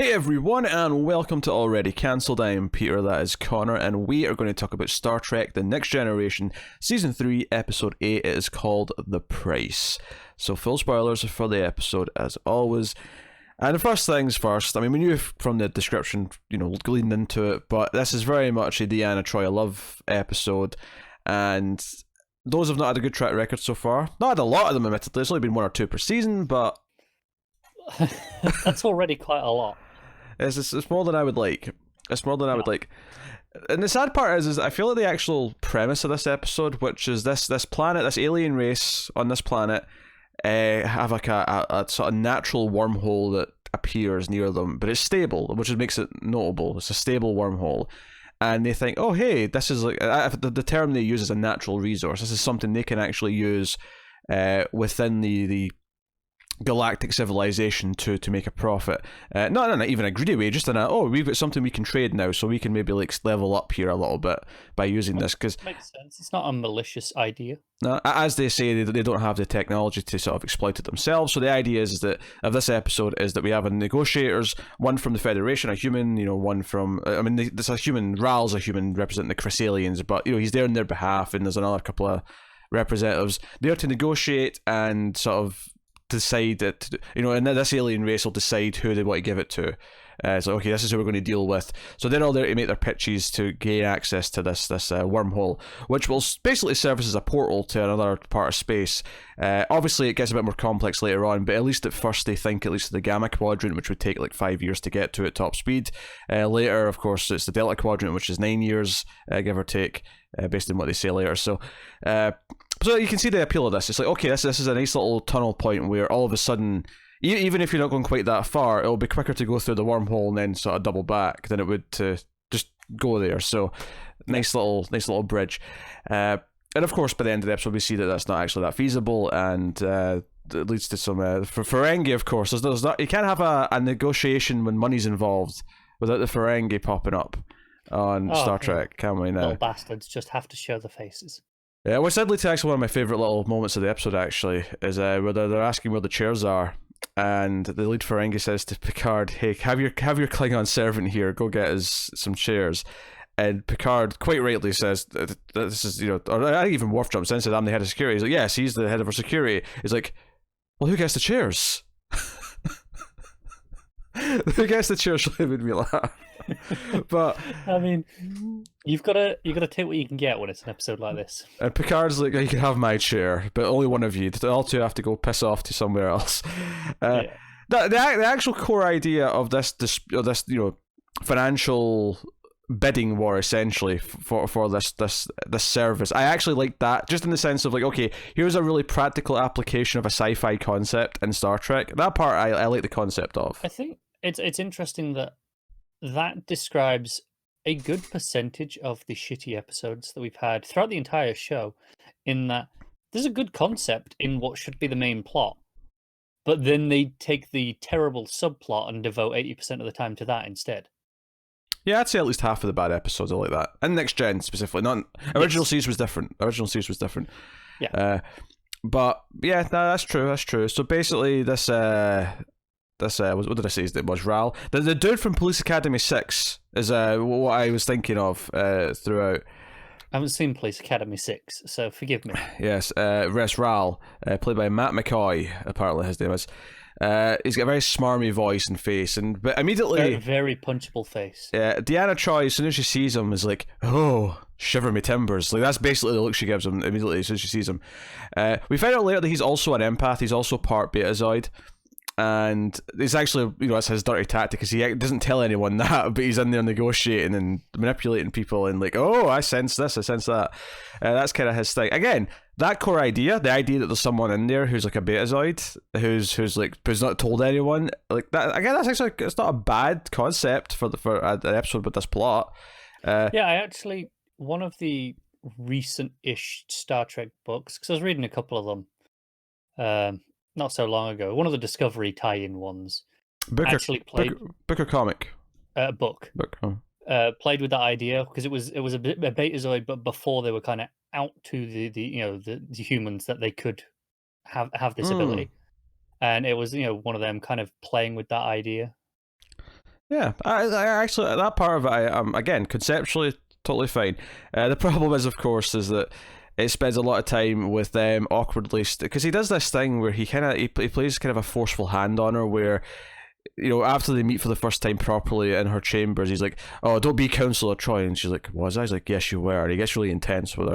Hey everyone, and welcome to Already Cancelled. I am Peter, that is Connor, and we are going to talk about Star Trek The Next Generation, Season 3, Episode 8. It is called The Price. So full spoilers for the episode as always. And the first things first, I mean, we knew from the description, leading into it, but this is very much a Deanna Troi love episode, and those have not had a good track record so far. Not had a lot of them, admittedly. It's only been one or two per season, but that's already quite a lot. It's more than I would like. It's more than I would like. And the sad part is I feel like the actual premise of this episode, which is this planet, this alien race on this planet, have like a sort of natural wormhole that appears near them, but it's stable, which makes it notable. It's a stable wormhole. And they think, oh, hey, this is like the term they use is a natural resource. This is something they can actually use within the galactic civilization to make a profit. Not in even a greedy way, just in we've got something we can trade now, so we can maybe like level up here a little bit by using this. Because makes sense. It's not a malicious idea. No, as they say, they don't have the technology to sort of exploit it themselves. So the idea is that of this episode is that we have negotiators, one from the Federation, a human, one from there's a human. Ral's a human representing the Chrysalians, but he's there on their behalf, and there's another couple of representatives there to negotiate and sort of decide that, and this alien race will decide who they want to give it to. So okay, this is who we're going to deal with. So they're all there to make their pitches to gain access to this wormhole, which will basically serve as a portal to another part of space. Obviously, it gets a bit more complex later on, but at least at first they think at least the Gamma Quadrant, which would take like 5 years to get to at top speed. Later, of course, it's the Delta Quadrant, which is 9 years, give or take, based on what they say later. So you can see the appeal of this. It's like, okay, this is a nice little tunnel point where all of a sudden, even if you're not going quite that far, it'll be quicker to go through the wormhole and then sort of double back than it would to just go there. So nice little bridge. And of course, by the end of the episode, we see that that's not actually that feasible, and it leads to some for Ferengi. Of course, there's not, you can't have a negotiation when money's involved without the Ferengi popping up on Star Trek, can we now? Little bastards just have to show the faces. Yeah, which did lead to actually one of my favourite little moments of the episode, actually, is where they're asking where the chairs are, and the lead Ferengi says to Picard, hey, have your Klingon servant here, go get us some chairs. And Picard quite rightly says, this is, or I think even Worf jumps in and says, I'm the head of security. He's like, yes, he's the head of our security. He's like, well, who gets the chairs? Who gets the chairs? Really made me laugh. But I mean, you've got to take what you can get when it's an episode like this. And Picard's like, you can have my chair, but only one of you. All two have to go piss off to somewhere else. The actual core idea of this financial bidding war, essentially, for this service, I actually like that, just in the sense of like, okay, here's a really practical application of a sci-fi concept in Star Trek. That part I like the concept of. I think it's interesting that describes a good percentage of the shitty episodes that we've had throughout the entire show, in that there's a good concept in what should be the main plot, but then they take the terrible subplot and devote 80% of the time to that instead. Yeah, I'd say at least half of the bad episodes are like that. And Next Gen specifically. Not Original Series was different. Yeah. But yeah, no, that's true. So basically this what did I say his name was? Ral. The dude from Police Academy 6 is what I was thinking of throughout. I haven't seen Police Academy 6, so forgive me. Yes, Ral, played by Matt McCoy, apparently his name is. He's got a very smarmy voice and face, but immediately very punchable face. Yeah, Deanna Troi, as soon as she sees him, is like, "Oh, shiver me timbers!" Like that's basically the look she gives him immediately as soon as she sees him. We find out later that he's also an empath. He's also part Betazoid, and it's actually that's his dirty tactic, because he doesn't tell anyone that, but he's in there negotiating and manipulating people, and like, "Oh, I sense this, I sense that." That's kind of his thing. Again, that core idea, the idea that there's someone in there who's like a Betazoid, who's not told anyone, like that. Again, that's actually, it's not a bad concept for an episode with this plot. One of the recent-ish Star Trek books, because I was reading a couple of them not so long ago. One of the Discovery tie-in ones. Book or comic? Book. Played with that idea, because it was a Betazoid, but before they were kind of out to the humans that they could have this ability, and it was one of them kind of playing with that idea. Yeah, I actually, that part of it, again, conceptually, totally fine. The problem is, of course, is that it spends a lot of time with them awkwardly, because he does this thing where he plays kind of a forceful hand on her, where, you know, after they meet for the first time properly in her chambers, he's like, "Oh, don't be Counselor Troy," and she's like, "Was I?" He's like, "Yes, you were." And he gets really intense with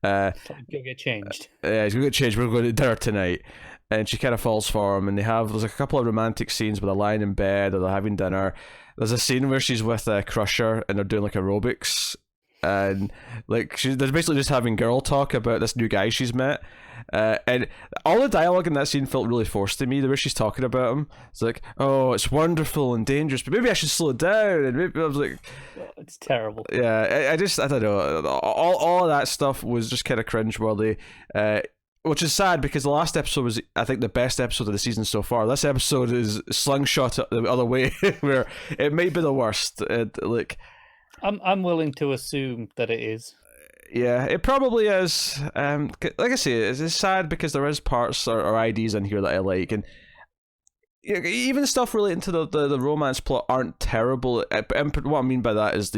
her. Go get changed. Yeah, he's gonna get changed. We're going to dinner tonight. And she kind of falls for him, and there's like a couple of romantic scenes where they're lying in bed or they're having dinner. There's a scene where she's with Crusher and they're doing like aerobics, and like they're basically just having girl talk about this new guy she's met. And all the dialogue in that scene felt really forced to me. The way she's talking about him, it's like, "Oh, it's wonderful and dangerous, but maybe I should slow down." And maybe I was like, "It's terrible." Yeah, I don't know. All of that stuff was just kind of cringeworthy. Which is sad because the last episode was, I think, the best episode of the season so far. This episode is slingshot the other way, where it might be the worst. I'm willing to assume that it is. Yeah, it probably is. Like I say, it's sad because there is parts or ideas in here that I like, and even stuff relating to the romance plot aren't terrible. And what I mean by that is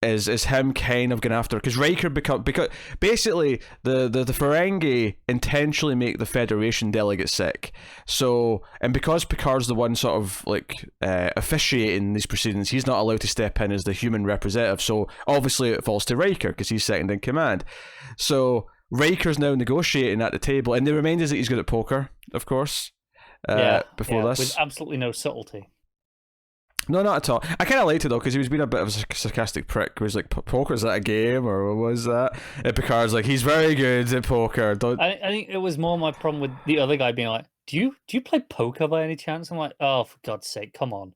is him kind of going after, because Riker because basically the Ferengi intentionally make the Federation delegate sick. So, and because Picard's the one sort of like officiating these proceedings, he's not allowed to step in as the human representative. So obviously it falls to Riker because he's second in command. So Riker's now negotiating at the table, and they remind us that he's good at poker, of course. Before this, with absolutely no subtlety. No, not at all. I kind of liked it though, because he was being a bit of a sarcastic prick. He was like, "Poker, is that a game, or what was that?" And Picard's like, "He's very good at poker." I think it was more my problem with the other guy being like, "Do you play poker by any chance?" I'm like, "Oh, for God's sake, come on."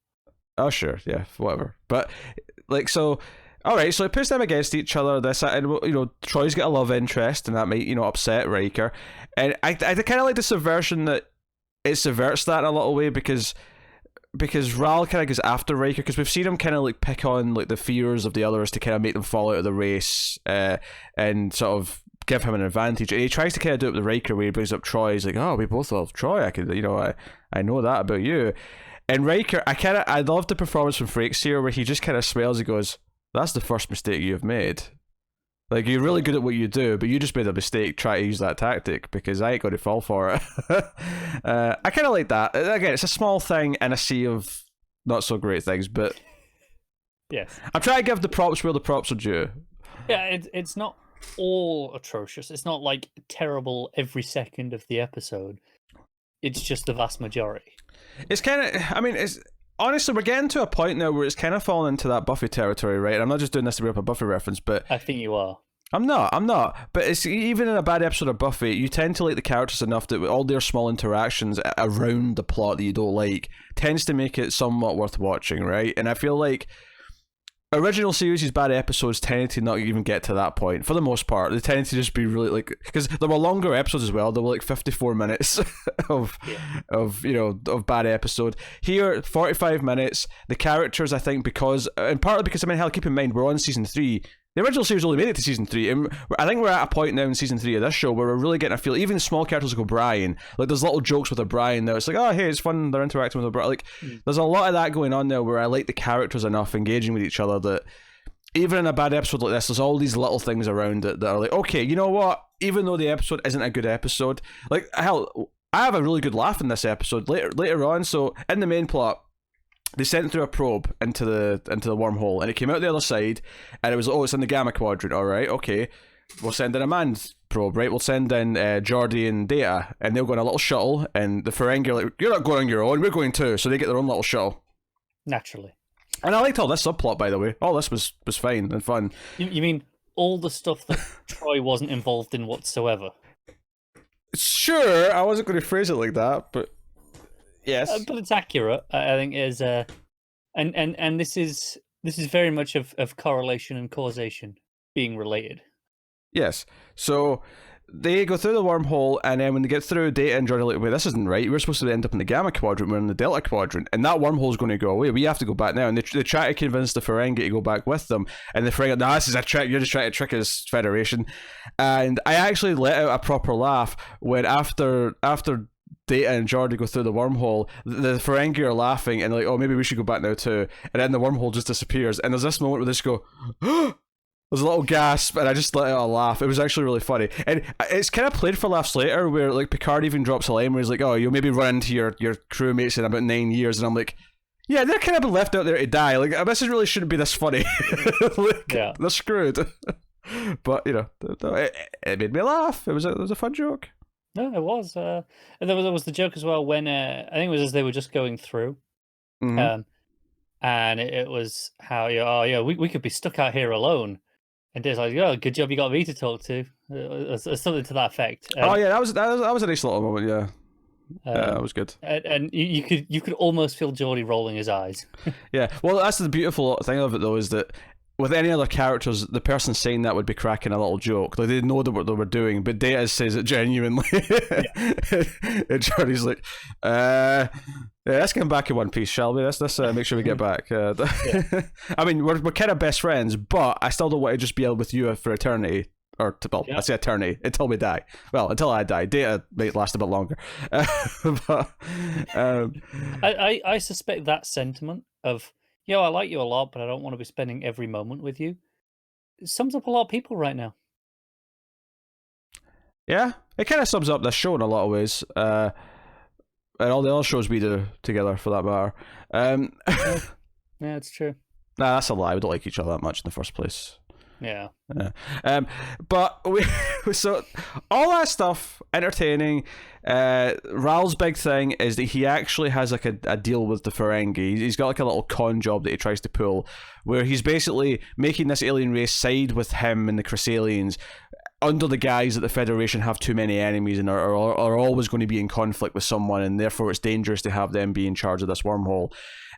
Oh sure, yeah, whatever. But like, so all right, so it puts them against each other. And you know, Troy's got a love interest, and that might, you know, upset Riker. And I kind of like the subversion that it subverts that in a little way, because Ral kind of goes after Riker, because we've seen him kind of like pick on like the fears of the others to kind of make them fall out of the race, and sort of give him an advantage. And he tries to kind of do it with the Riker way. He brings up Troy. He's like, "Oh, we both love Troy. I know that about you." And Riker, I love the performance from Frakes here, where he just kind of smiles and goes, "That's the first mistake you've made. Like, you're really good at what you do, but you just made a mistake trying to use that tactic, because I ain't going to fall for it." I kind of like that. Again, it's a small thing in a sea of not so great things, but yes, I'm trying to give the props where the props are due. Yeah, it's not all atrocious. It's not like terrible every second of the episode. It's just the vast majority. It's kind of, I mean, it's honestly, we're getting to a point now where it's kind of falling into that Buffy territory, right? I'm not just doing this to bring up a Buffy reference, but I think you are. I'm not. But it's, even in a bad episode of Buffy, you tend to like the characters enough that all their small interactions around the plot that you don't like tends to make it somewhat worth watching, right? And I feel like original series' bad episodes tended to not even get to that point for the most part. They tended to just be really like, because there were longer episodes as well. There were like 54 minutes of bad episode. Here, 45 minutes. The characters, I think, and partly because, I mean, hell, keep in mind we're on season 3. The original series only made it to season 3, and I think we're at a point now in season 3 of this show where we're really getting a feel. Even small characters like O'Brien, like there's little jokes with O'Brien now. It's like, oh hey, it's fun, they're interacting with O'Brien. Like there's a lot of that going on now where I like the characters enough engaging with each other that even in a bad episode like this, there's all these little things around it that are like, okay, you know what? Even though the episode isn't a good episode, like hell, I have a really good laugh in this episode later on. So in the main plot, they sent through a probe into the wormhole, and it came out the other side, and it was, oh, it's in the Gamma Quadrant. All right, okay, we'll send in a manned probe, right? We'll send in Geordi and Data, and they'll go on a little shuttle, and the Ferengi are like, "You're not going on your own, we're going too," so they get their own little shuttle. Naturally. And I liked all this subplot, by the way. All this was fine and fun. You mean all the stuff that Troy wasn't involved in whatsoever? Sure, I wasn't going to phrase it like that, but yes, but it's accurate. I think is and this is very much of correlation and causation being related. Yes. So they go through the wormhole, and then when they get through, Data and Jordan are like, wait, this isn't right. We're supposed to end up in the Gamma Quadrant. We're in the Delta Quadrant, and that wormhole's going to go away. We have to go back now. And they try to convince the Ferengi to go back with them. And the Ferengi, no, this is a trick. You're just trying to trick us, Federation. And I actually let out a proper laugh when after Data and Jordy go through the wormhole, the Ferengi are laughing and like, oh, maybe we should go back now too. And then the wormhole just disappears, and there's this moment where they just go, there's a little gasp, and I just let out a laugh. It was actually really funny, and it's kind of played for laughs later, where like Picard even drops a line where he's like, "Oh, you'll maybe run into your crewmates in about 9 years," and I'm like, "Yeah, they're kind of been left out there to die. Like, this really shouldn't be this funny. Like, they're screwed." But you know, it made me laugh. It was a fun joke. No, it was. And there was the joke as well when I think it was as they were just going through, and it was how we could be stuck out here alone. And Dave's like, "Oh, good job you got me to talk to." Something to that effect. That was a nice little moment. Yeah, that was good. And you could almost feel Geordie rolling his eyes. Yeah, well, that's the beautiful thing of it, though, is that with any other characters, the person saying that would be cracking a little joke. Like, they know what they were doing, but Data says it genuinely. And Geordie's like, yeah, let's get back in one piece, shall we? Let's make sure we get back. I mean, we're kind of best friends, but I still don't want to just be with you for eternity. I say eternity, until we die. Well, until I die. Data might last a bit longer. But, I suspect that sentiment of, I like you a lot, but I don't want to be spending every moment with you, it sums up a lot of people right now. Yeah, it kind of sums up this show in a lot of ways. And all the other shows we do together, for that matter. Yeah, it's true. Nah, that's a lie. We don't like each other that much in the first place. Yeah. But so all that stuff, entertaining. Ral's big thing is that he actually has like a deal with the Ferengi. He's got like a little con job that he tries to pull, where he's basically making this alien race side with him and the Chrysalians, under the guise that the Federation have too many enemies and are always going to be in conflict with someone, and therefore it's dangerous to have them be in charge of this wormhole.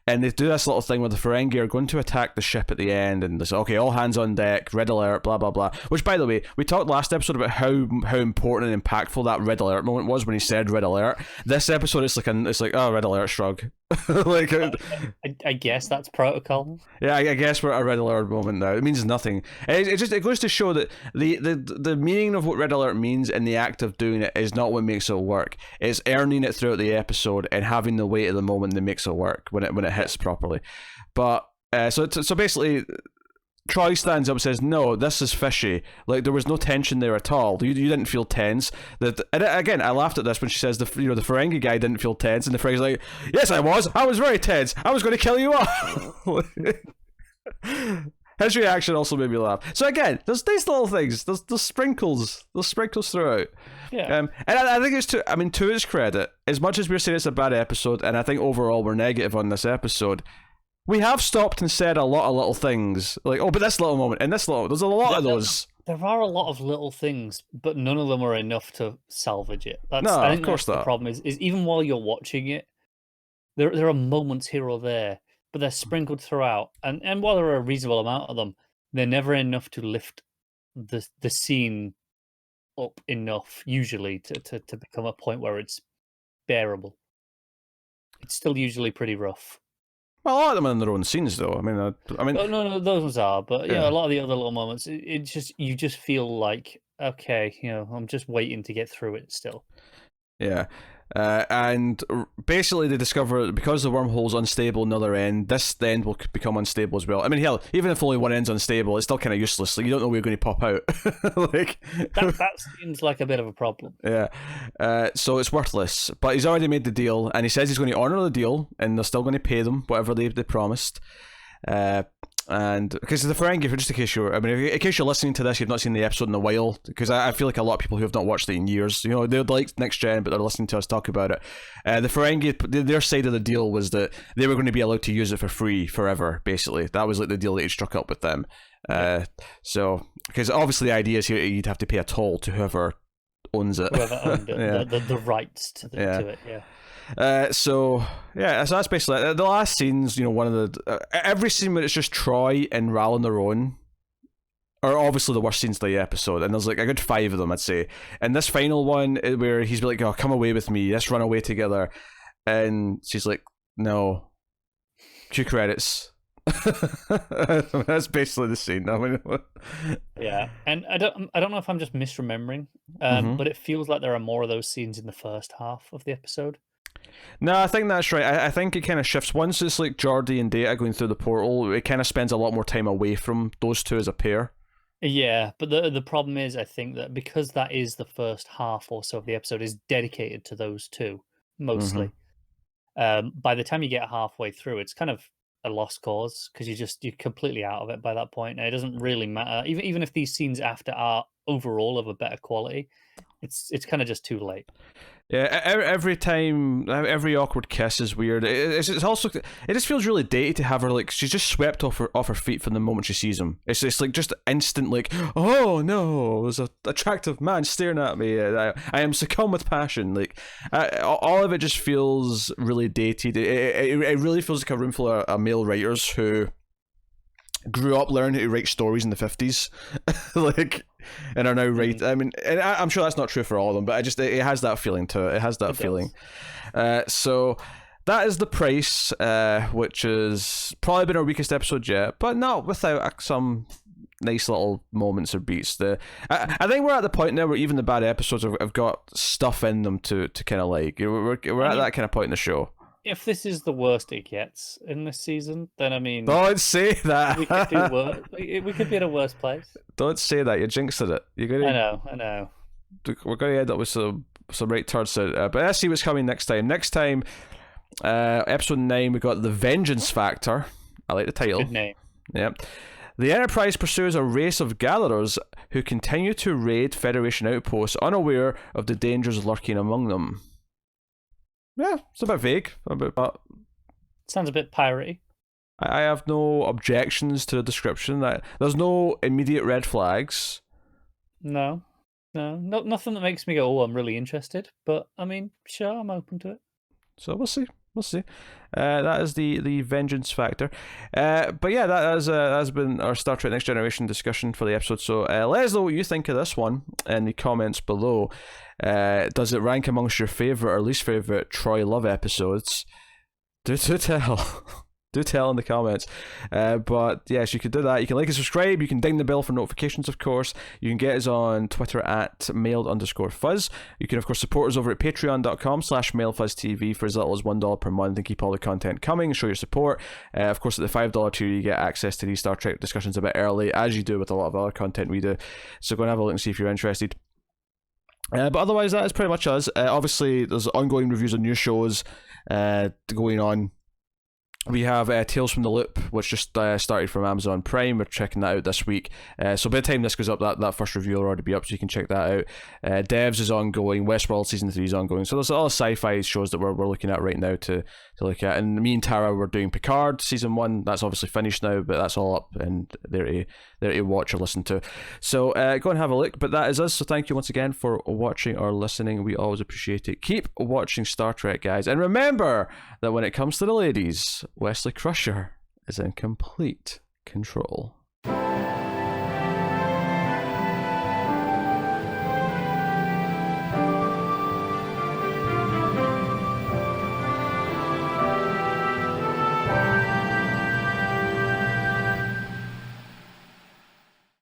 And they do this little thing where the Ferengi are going to attack the ship at the end, and they say, okay, all hands on deck, red alert, blah, blah, blah. Which, by the way, we talked last episode about how important and impactful that red alert moment was when he said red alert. This episode, it's like, oh, red alert, shrug. Like, I guess that's protocol. Yeah, I guess we're at a red alert moment now. It means nothing. It goes to show that the meaning of what red alert means and the act of doing it is not what makes it work. It's earning it throughout the episode and having the weight of the moment that makes it work when it hits properly. But so basically, Troy stands up and says, "No, this is fishy. Like, there was no tension there at all. You didn't feel tense." And again, I laughed at this when she says the Ferengi guy didn't feel tense, and the Ferengi's like, "Yes, I was. I was very tense. I was going to kill you all." His reaction also made me laugh. So again, there's these little things. There's sprinkles. There's sprinkles throughout. Yeah. And I think it's to his credit, as much as we're saying it's a bad episode, and I think overall we're negative on this episode, we have stopped and said a lot of little things, like, oh, but this little moment and this little. There's a lot of those. There are a lot of little things, but none of them are enough to salvage it. No, of course not. The problem is even while you're watching it, there are moments here or there, but they're sprinkled throughout, and while there are a reasonable amount of them, they're never enough to lift the scene up enough, usually, to become a point where it's bearable. It's still usually pretty rough. Well, a lot of them are in their own scenes, though. I mean, no, those ones are, but a lot of the other little moments, you just feel like, okay, I'm just waiting to get through it still. Yeah. And basically they discover that because the wormhole's unstable in the other end, this end will become unstable as well. I mean, hell, even if only one end's unstable, it's still kind of useless. Like, you don't know where you're going to pop out. Like, that seems like a bit of a problem. Yeah. So it's worthless. But he's already made the deal, and he says he's going to honour the deal, and they're still going to pay them whatever they promised. And because the Ferengi, just in case you're listening to this, you've not seen the episode in a while, because I feel like a lot of people who have not watched it in years, they're like Next Gen, but they're listening to us talk about it. The Ferengi, their side of the deal was that they were going to be allowed to use it for free forever, basically. That was like the deal that he struck up with them. So, because obviously the idea is you'd have to pay a toll to whoever owns it. Whoever owned it, the rights to it, yeah. So that's basically it. The last scenes, one of the every scene where it's just Troy and Ral on their own are obviously the worst scenes of the episode, and there's like a good 5 of them, I'd say. And this final one where he's like, "Oh, come away with me, let's run away together," and she's like, "No." Cue credits. That's basically the scene. I mean, Yeah, and I don't know if I'm just misremembering, but it feels like there are more of those scenes in the first half of the episode. no, I think that's right. I think it kind of shifts once it's like Geordie and Data going through the portal. It kind of spends a lot more time away from those two as a pair. Yeah, but the problem is, I think that because that is the first half or so of the episode is dedicated to those two mostly. By the time you get halfway through, it's kind of a lost cause because you're completely out of it by that point, and it doesn't really matter. Even if these scenes after are overall of a better quality, it's kind of just too late. Yeah, every time, every awkward kiss is weird. It's also, it just feels really dated to have her like she's just swept off her feet from the moment she sees him. It's like just instant like, oh no, there's an attractive man staring at me. I am succumb with passion. Like all of it just feels really dated. It really feels like a room full of male writers who grew up learning how to write stories in the 50s, like, and are now right. I mean, and I'm sure that's not true for all of them, but it has that feeling to it. It has that feeling. So that is the price, which has probably been our weakest episode yet, but not without some nice little moments or beats. I think we're at the point now where even the bad episodes have got stuff in them to kind of like. We're at that kind of point in the show. If this is the worst it gets in this season, then I mean, don't say that. We could do worse. We could be in a worse place. Don't say that. You're jinxing it. I know. We're going to end up with some right turds. But let's see what's coming next time. Next time, episode 9, we got the Vengeance Factor. I like the title. Good name. Yep. The Enterprise pursues a race of gatherers who continue to raid Federation outposts, unaware of the dangers lurking among them. Yeah, it's a bit vague, but sounds a bit piratey. I have no objections to the description. There's no immediate red flags. No, nothing that makes me go, "Oh, I'm really interested." But I mean, sure, I'm open to it. So we'll see. That is the Vengeance Factor. But yeah, that has been our Star Trek Next Generation discussion for the episode. So let us know what you think of this one in the comments below. Does it rank amongst your favourite or least favourite Troy Love episodes? Do tell. Do tell in the comments. But yes, you can do that. You can like and subscribe. You can ding the bell for notifications, of course. You can get us on Twitter at mailed_fuzz. You can, of course, support us over at patreon.com/mailfuzztv for as little as $1 per month and keep all the content coming and show your support. Of course, at the $5 tier, you get access to these Star Trek discussions a bit early, as you do with a lot of other content we do. So go and have a look and see if you're interested. But otherwise, that is pretty much us. Obviously, there's ongoing reviews of new shows going on. We have Tales from the Loop, which just started from Amazon Prime. We're checking that out this week. So by the time this goes up, that first review will already be up, so you can check that out. Devs is ongoing. Westworld Season 3 is ongoing. So there's a lot of sci-fi shows that we're looking at right now to look at. And me and Tara were doing Picard Season 1. That's obviously finished now, but that's all up and there to watch or listen to. So go and have a look. But that is us. So thank you once again for watching or listening. We always appreciate it. Keep watching Star Trek, guys. And remember that when it comes to the ladies, Wesley Crusher is in complete control.